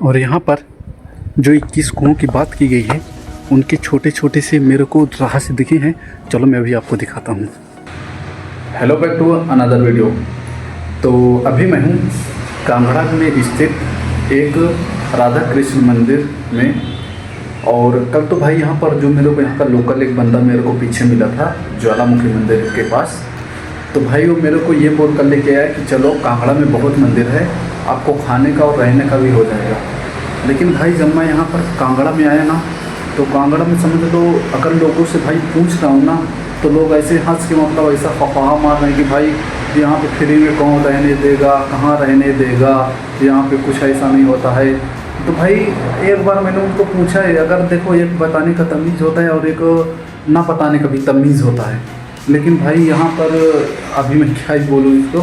और यहाँ पर जो 21 कुओं की बात की गई है उनके छोटे छोटे से मेरे को रहस्य दिखे हैं। चलो मैं भी आपको दिखाता हूँ। Hello back to another video. तो अभी मैं हूँ कांगड़ा में स्थित एक राधा कृष्ण मंदिर में। और कल तो भाई यहाँ पर जो मेरे को यहाँ का लोकल एक बंदा मेरे को पीछे मिला था ज्वालामुखी मंदिर के पास। तो भाई वो मेरे को ये बोल कर लेके आया कि चलो कांगड़ा में बहुत मंदिर है, आपको खाने का और रहने का भी हो जाएगा। लेकिन भाई जब मैं यहाँ पर कांगड़ा में आया ना, तो कांगड़ा में समझ लो अगर लोगों से भाई पूछ रहा हूँ ना, तो लोग ऐसे हंस के मतलब ऐसा फफाहा मार रहे हैं कि भाई यहाँ पे फ्री में कौन रहने देगा, कहाँ रहने देगा, यहाँ पे कुछ ऐसा नहीं होता है। तो भाई एक बार मैंने उनको पूछा है, अगर देखो एक बताने का तमीज़ होता है और एक ना बताने का भी तमीज़ होता है। लेकिन भाई यहाँ पर अभी मैं क्या ही बोलूँ इसको।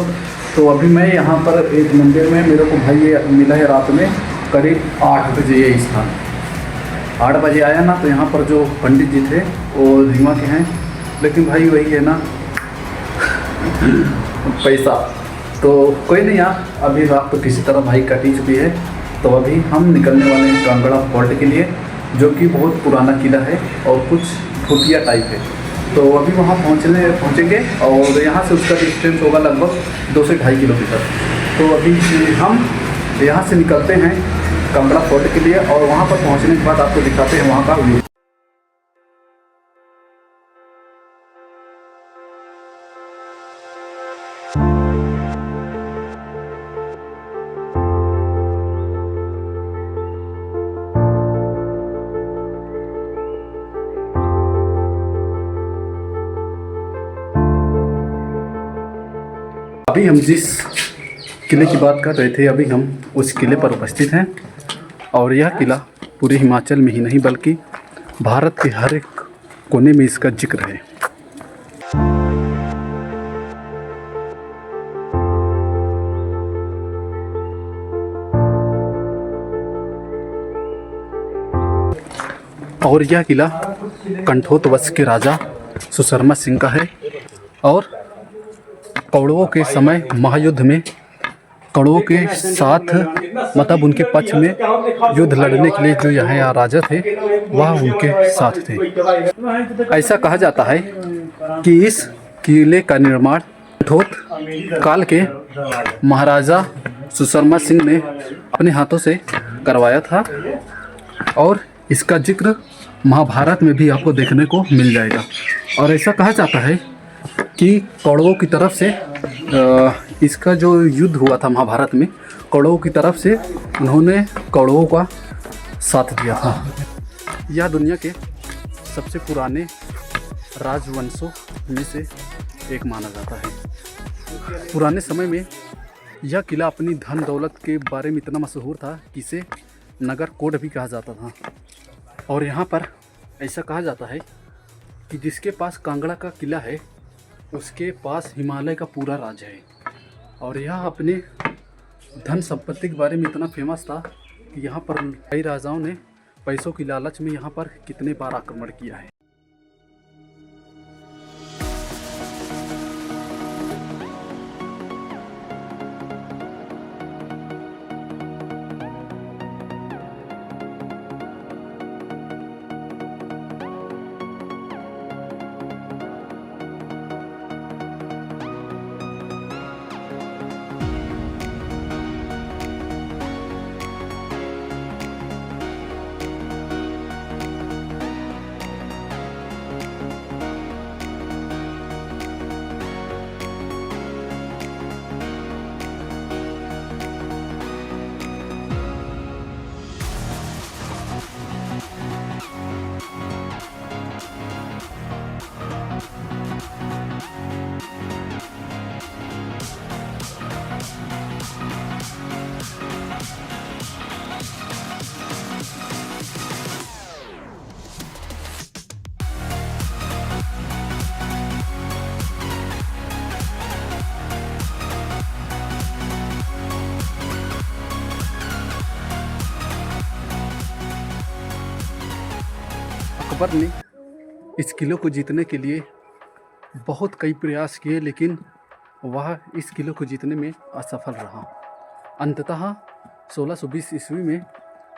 तो अभी मैं यहाँ पर एक मंदिर में मेरे को भाई ये मिला है रात में करीब 8 बजे ये स्थान। 8 बजे आया ना, तो यहाँ पर जो पंडित जी थे वो रीवा के हैं, लेकिन भाई वही है ना पैसा। तो कोई नहीं यार, अभी रात तो किसी तरह भाई कट ही चुकी है। तो अभी हम निकलने वाले हैं कांगड़ा फोर्ट के लिए, जो कि बहुत पुराना किला है और कुछ भूतिया टाइप है। तो अभी वहाँ पहुँचेंगे और यहाँ से उसका डिस्टेंस होगा लगभग 2 से 2.5 किलोमीटर। तो अभी हम यहाँ से निकलते हैं कांगड़ा फोर्ट के लिए और वहाँ पर पहुँचने के बाद आपको दिखाते हैं वहाँ का व्यू। अभी हम जिस किले की बात कर रहे थे, अभी हम उस किले पर उपस्थित हैं। और यह किला पूरे हिमाचल में ही नहीं बल्कि भारत के हर एक कोने में इसका जिक्र है। और यह किला कंठोत वंश के राजा सुशर्मा सिंह का है। और कौरवों के समय महायुद्ध में कौरवों के साथ मतलब उनके पक्ष में युद्ध लड़ने के लिए जो यहाँ राजा थे वह उनके साथ थे। ऐसा कहा जाता है कि इस किले का निर्माण कंठोत काल के महाराजा सुशर्मा सिंह ने अपने हाथों से करवाया था। और इसका जिक्र महाभारत में भी आपको देखने को मिल जाएगा। और ऐसा कहा जाता है कि कौरवों की तरफ से इसका जो युद्ध हुआ था महाभारत में, कौरवों की तरफ से उन्होंने कौरवों का साथ दिया था। यह दुनिया के सबसे पुराने राजवंशों में से एक माना जाता है। पुराने समय में यह किला अपनी धन दौलत के बारे में इतना मशहूर था कि इसे नगर कोट भी कहा जाता था। और यहाँ पर ऐसा कहा जाता है कि जिसके पास कांगड़ा का किला है उसके पास हिमालय का पूरा राज है। और यह अपने धन संपत्ति के बारे में इतना फेमस था कि यहाँ पर कई राजाओं ने पैसों की लालच में यहाँ पर कितने बार आक्रमण किया है। अकबर ने इस किले को जीतने के लिए बहुत कई प्रयास किए, लेकिन वह इस किले को जीतने में असफल रहा। अंततः 1620 ईस्वी में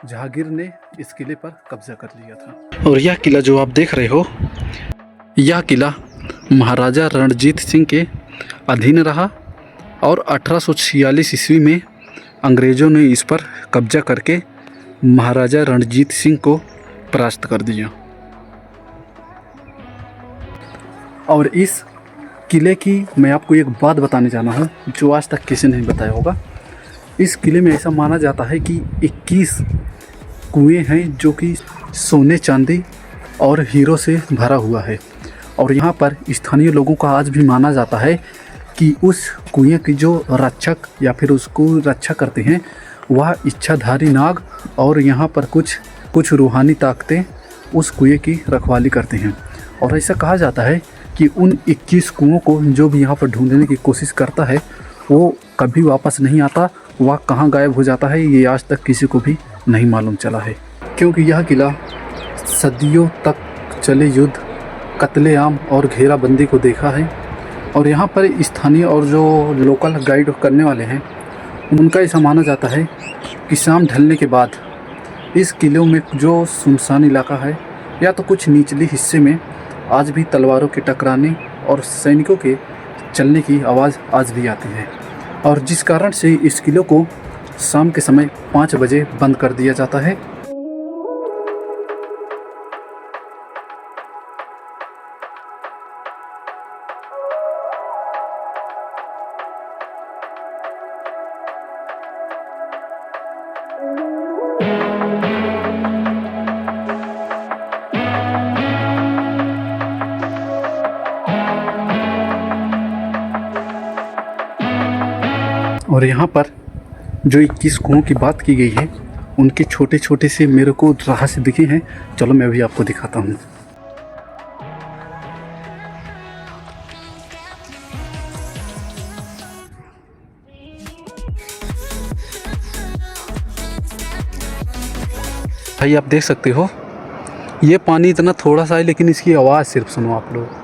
जहांगीर ने इस किले पर कब्जा कर लिया था। और यह किला जो आप देख रहे हो, यह किला महाराजा रणजीत सिंह के अधीन रहा और 1846 ईस्वी में अंग्रेज़ों ने इस पर कब्जा करके महाराजा रणजीत सिंह को परास्त कर दिया। और इस किले की मैं आपको एक बात बताने जाना हूँ जो आज तक किसी ने नहीं बताया होगा। इस किले में ऐसा माना जाता है कि 21 कुएं हैं जो कि सोने चांदी और हीरो से भरा हुआ है। और यहाँ पर स्थानीय लोगों का आज भी माना जाता है कि उस कुएं की जो रक्षक या फिर उसको रक्षा करते हैं वह इच्छाधारी नाग और यहाँ पर कुछ रूहानी ताकतें उस कुएं की रखवाली करते हैं। और ऐसा कहा जाता है कि उन 21 कुओं को जो भी यहाँ पर ढूंढने की कोशिश करता है वो कभी वापस नहीं आता, वह कहाँ गायब हो जाता है ये आज तक किसी को भी नहीं मालूम चला है। क्योंकि यह किला सदियों तक चले युद्ध, कत्लेआम और घेराबंदी को देखा है। और यहाँ पर स्थानीय और जो लोकल गाइड करने वाले हैं उनका ऐसा माना जाता है कि शाम ढलने के बाद इस किलों में जो सुनसान इलाका है या तो कुछ निचले हिस्से में आज भी तलवारों के टकराने और सैनिकों के चलने की आवाज़ आज भी आती है। और जिस कारण से इस किले को शाम के समय 5 बजे बंद कर दिया जाता है। और यहाँ पर जो 21 कुओं की बात की गई है उनके छोटे छोटे से मेरे को रहस्य दिखे हैं। चलो मैं भी आपको दिखाता हूँ। भाई आप देख सकते हो ये पानी इतना थोड़ा सा है लेकिन इसकी आवाज़ सिर्फ सुनो आप लोग।